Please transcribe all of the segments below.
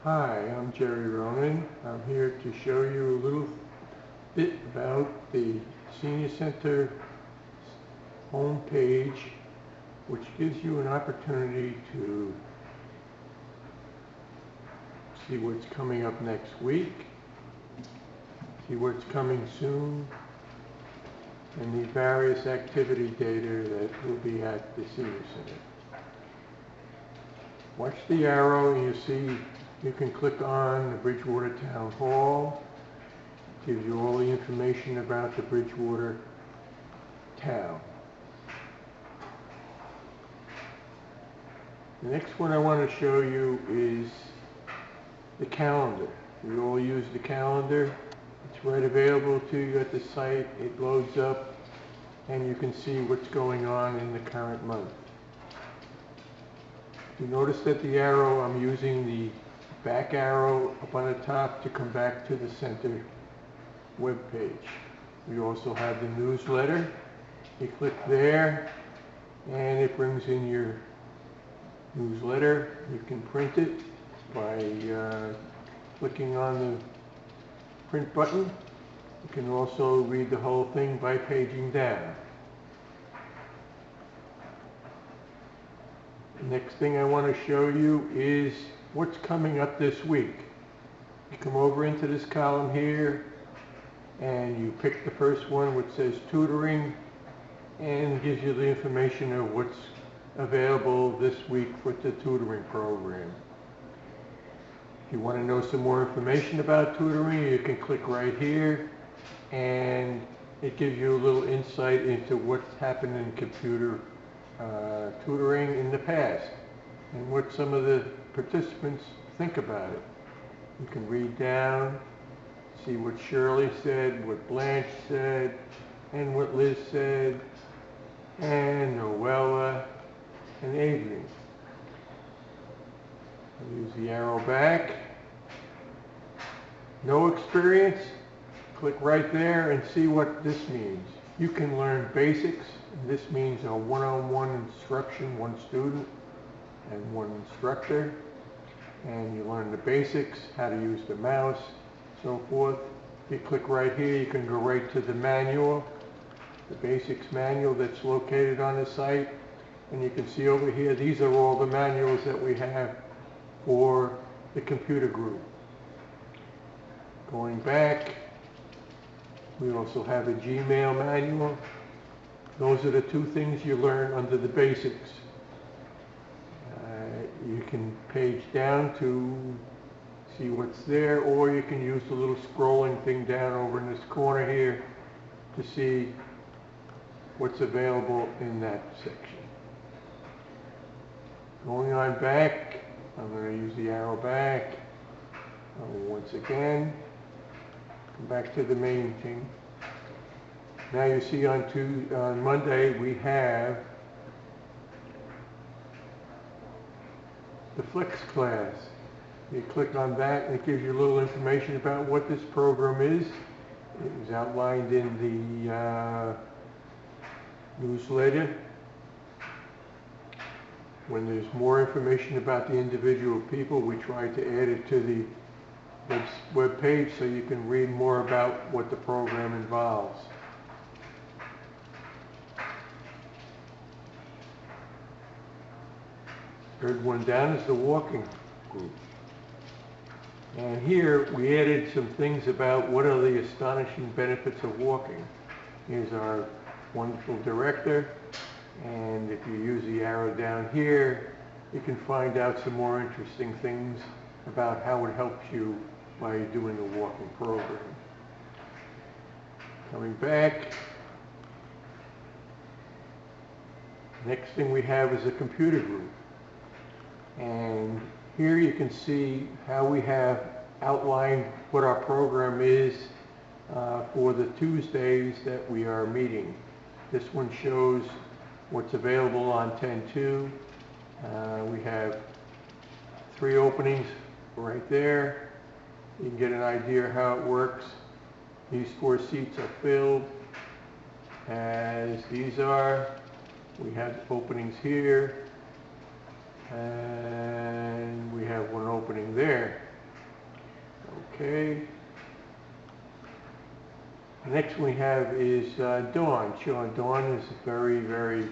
Hi, I'm Jerry Ronan. I'm here to show you a little bit about the Senior Center homepage, which gives you an opportunity to see what's coming up next week, see what's coming soon, and the various activity data that will be at the Senior Center. Watch the arrow and you see you can click on the Bridgewater Town Hall. It gives you all the information about the Bridgewater town. The next one I want to show you is the calendar. We all use the calendar. It's right available to you at the site. It loads up and you can see what's going on in the current month. You notice that the arrow, I'm using the back arrow up on the top to come back to the center web page. We also have the newsletter. You click there and it brings in your newsletter. You can print it by clicking on the print button. You can also read the whole thing by paging down. The next thing I want to show you is what's coming up this week. You come over into this column here and you pick the first one which says tutoring and gives you the information of what's available this week for the tutoring program. If you want to know some more information about tutoring, you can click right here and it gives you a little insight into what's happened in computer tutoring in the past and what some of the participants think about it. You can read down, see what Shirley said, what Blanche said, and what Liz said, and Noella, and Adrian. I'll use the arrow back. No experience? Click right there and see what this means. You can learn basics. This means a one-on-one instruction, one student and one instructor. And you learn the basics, how to use the mouse, so forth. If you click right here, you can go right to the manual, the basics manual that's located on the site. And you can see over here, these are all the manuals that we have for the computer group. Going back, we also have a Gmail manual. Those are the two things you learn under the basics. You can page down to see what's there, or you can use the little scrolling thing down over in this corner here to see what's available in that section. Going on back, I'm going to use the arrow back. Once again, come back to the main thing. Now you see on Monday we have the Flex class. You click on that and it gives you a little information about what this program is. It was outlined in the newsletter. When there's more information about the individual people, we try to add it to the web page so you can read more about what the program involves. Third one down is the walking group. And here we added some things about what are the astonishing benefits of walking. Here's our wonderful director. And if you use the arrow down here, you can find out some more interesting things about how it helps you by doing a walking program. Coming back, next thing we have is a computer group. And here you can see how we have outlined what our program is for the Tuesdays that we are meeting. This one shows what's available on 10/2. We have 3 openings right there. You can get an idea how it works. These 4 seats are filled as these are. We have openings here and we have one opening there. Okay. The next one we have is Dawn. Dawn is a very, very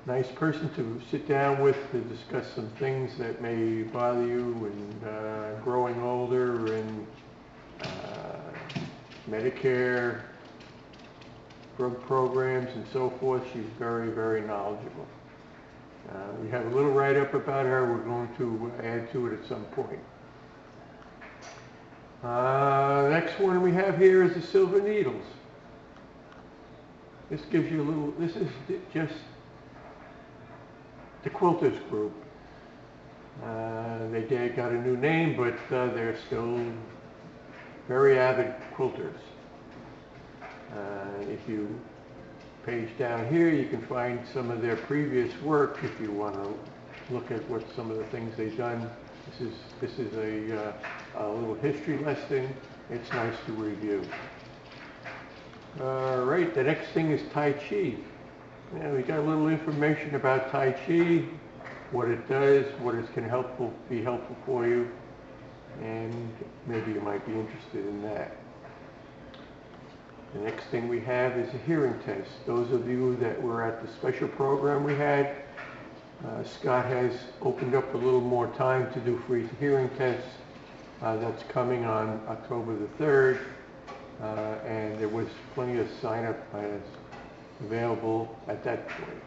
nice person to sit down with to discuss some things that may bother you and growing older and Medicare, drug programs and so forth. She's very, very knowledgeable. We have a little write-up about her. We're going to add to it at some point. Next one we have here is the Silver Needles. This gives you a little, this is just the quilters group. They got a new name, but they're still very avid quilters. If you page down here, you can find some of their previous work if you want to look at what some of the things they've done. This is a little history lesson. It's nice to review. All right, the next thing is Tai Chi. Yeah, we got a little information about Tai Chi, what it does, what it can be helpful for you, and maybe you might be interested in that. The next thing we have is a hearing test. Those of you that were at the special program we had, Scott has opened up a little more time to do free hearing tests. That's coming on October the 3rd, and there was plenty of sign-up available at that point.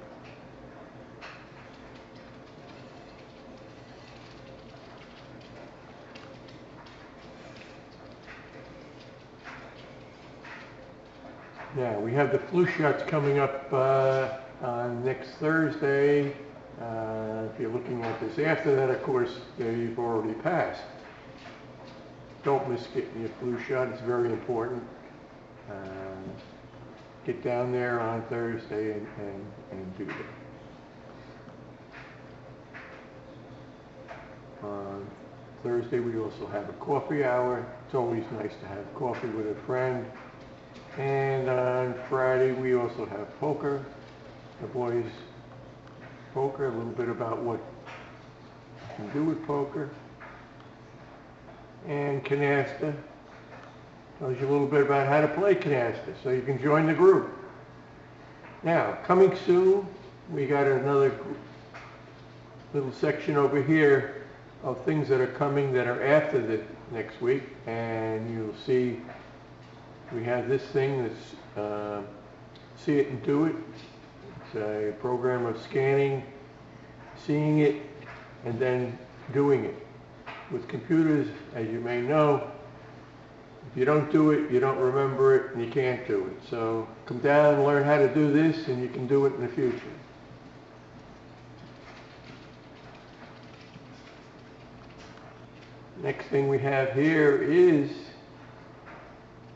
Now, we have the flu shots coming up on next Thursday. If you're looking at this after that, of course, they've already passed. Don't miss getting your flu shot. It's very important. Get down there on Thursday and do that. On Thursday, we also have a coffee hour. It's always nice to have coffee with a friend. And on Friday, we also have poker. The boys poker, a little bit about what you can do with poker. And canasta. Tells you a little bit about how to play canasta, so you can join the group. Now, coming soon, we got another little section over here of things that are coming that are after the next week, and you'll see we have this thing that's See It and Do It. It's a program of scanning, seeing it, and then doing it. With computers, as you may know, if you don't do it, you don't remember it, and you can't do it. So come down and learn how to do this, and you can do it in the future. Next thing we have here is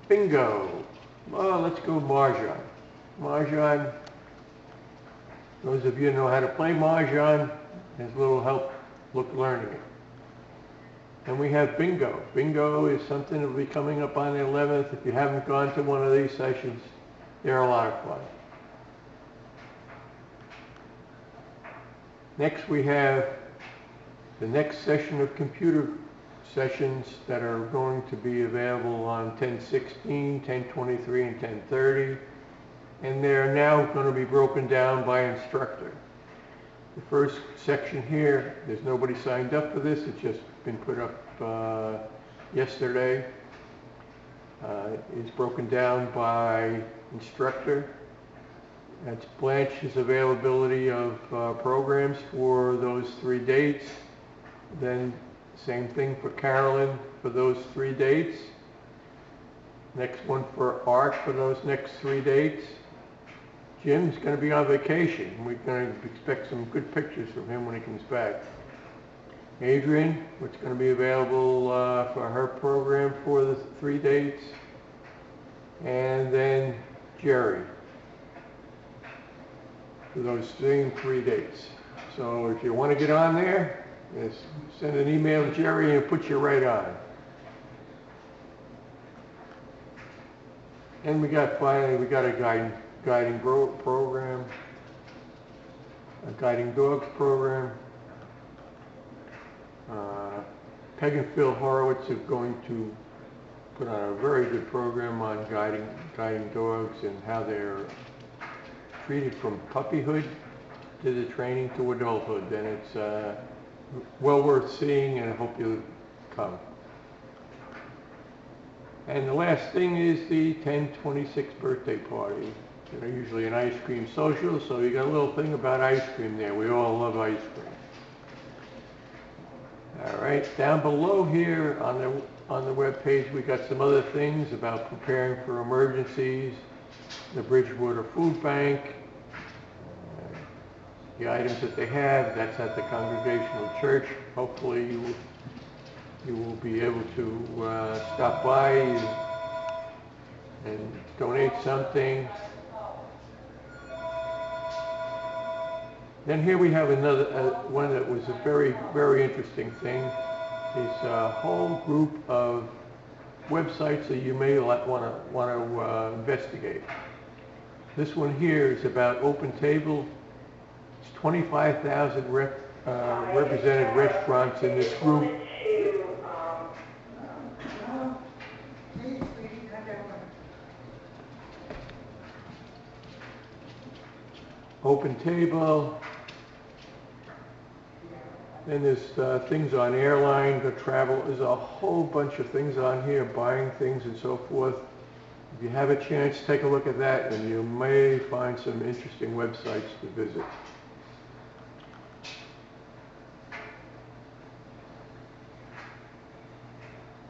bingo. Well, let's go Mahjong. Mahjong, those of you who know how to play Mahjong, there's a little help learning it. And we have bingo. Bingo is something that will be coming up on the 11th. If you haven't gone to one of these sessions, they're a lot of fun. Next we have the next session of computer sessions that are going to be available on 10/16, 10/23, and 10/30. And they're now going to be broken down by instructor. The first section here, there's nobody signed up for this. It's just been put up yesterday. It's broken down by instructor. That's Blanche's availability of programs for those 3 dates. Then same thing for Carolyn for those 3 dates. Next one for Art for those next 3 dates. Jim's going to be on vacation. We're going to expect some good pictures from him when he comes back. Adrian, what's going to be available for her program for the 3 dates. And then Jerry for those same 3 dates. So if you want to get on there, just send an email to Jerry and he'll put you right on. And finally we got a guiding program, a guiding dogs program. Peg and Phil Horowitz are going to put on a very good program on guiding dogs and how they're treated from puppyhood to the training to adulthood. And it's well worth seeing, and I hope you'll come. And the last thing is the 10/26 birthday party. You know, usually an ice cream social, so you got a little thing about ice cream there. We all love ice cream. All right, down below here on the web page, we got some other things about preparing for emergencies, the Bridgewater Food Bank, the items that they have. That's at the Congregational Church. Hopefully you will be able to stop by and donate something. Then here we have another one that was a very, very interesting thing. It's a whole group of websites that you may want to investigate. This one here is about Open Table. It's 25,000 represented restaurants in this group. Open Table. Then there's things on airline, the travel. There's a whole bunch of things on here, buying things and so forth. If you have a chance, take a look at that, and you may find some interesting websites to visit.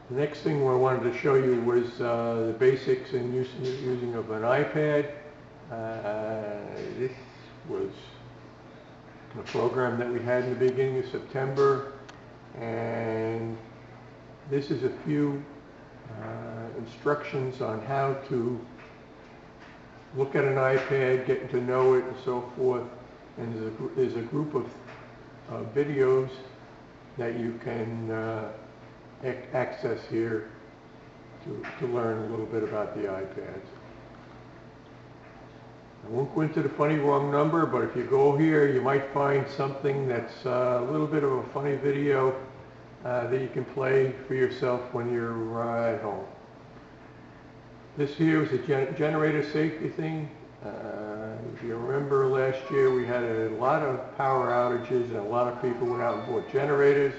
The next thing I wanted to show you was the basics in using of an iPad. This was the program that we had in the beginning of September, and this is a few instructions on how to look at an iPad, getting to know it and so forth. And there's a group of videos that you can access here to learn a little bit about the iPads. I won't go into the funny wrong number, but if you go here, you might find something that's a little bit of a funny video that you can play for yourself when you're at home. This here is a generator safety thing. If you remember last year, we had a lot of power outages and a lot of people went out and bought generators.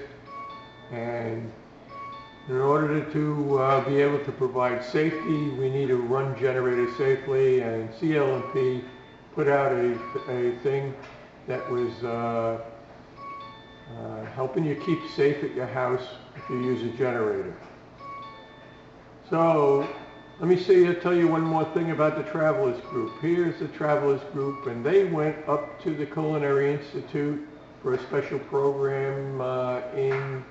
And in order to be able to provide safety, we need to run generators safely, and CL&P put out a thing that was helping you keep safe at your house if you use a generator. So let me tell you one more thing about the Travelers Group. Here's the Travelers Group, and they went up to the Culinary Institute for a special program in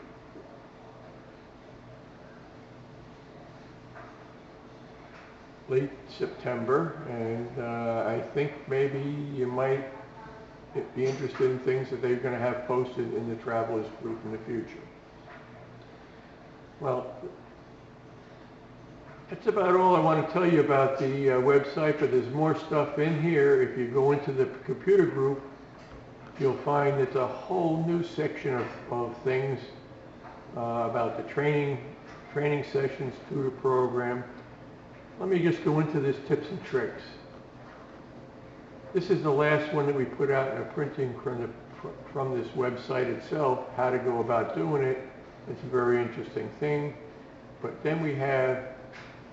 late September, and I think maybe you might be interested in things that they're going to have posted in the Travelers Group in the future. Well, that's about all I want to tell you about the website, but there's more stuff in here. If you go into the computer group, you'll find it's a whole new section of things about the training sessions through the program. Let me just go into this tips and tricks. This is the last one that we put out in a printing from this website itself, how to go about doing it. It's a very interesting thing. But then we have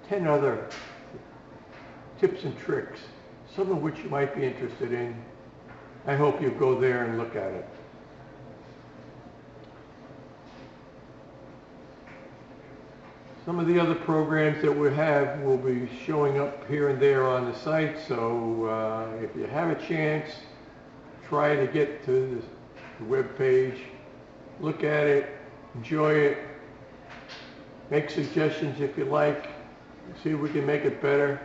10 other tips and tricks, some of which you might be interested in. I hope you go there and look at it. Some of the other programs that we have will be showing up here and there on the site, so if you have a chance, try to get to the web page, look at it, enjoy it, make suggestions if you like, see if we can make it better.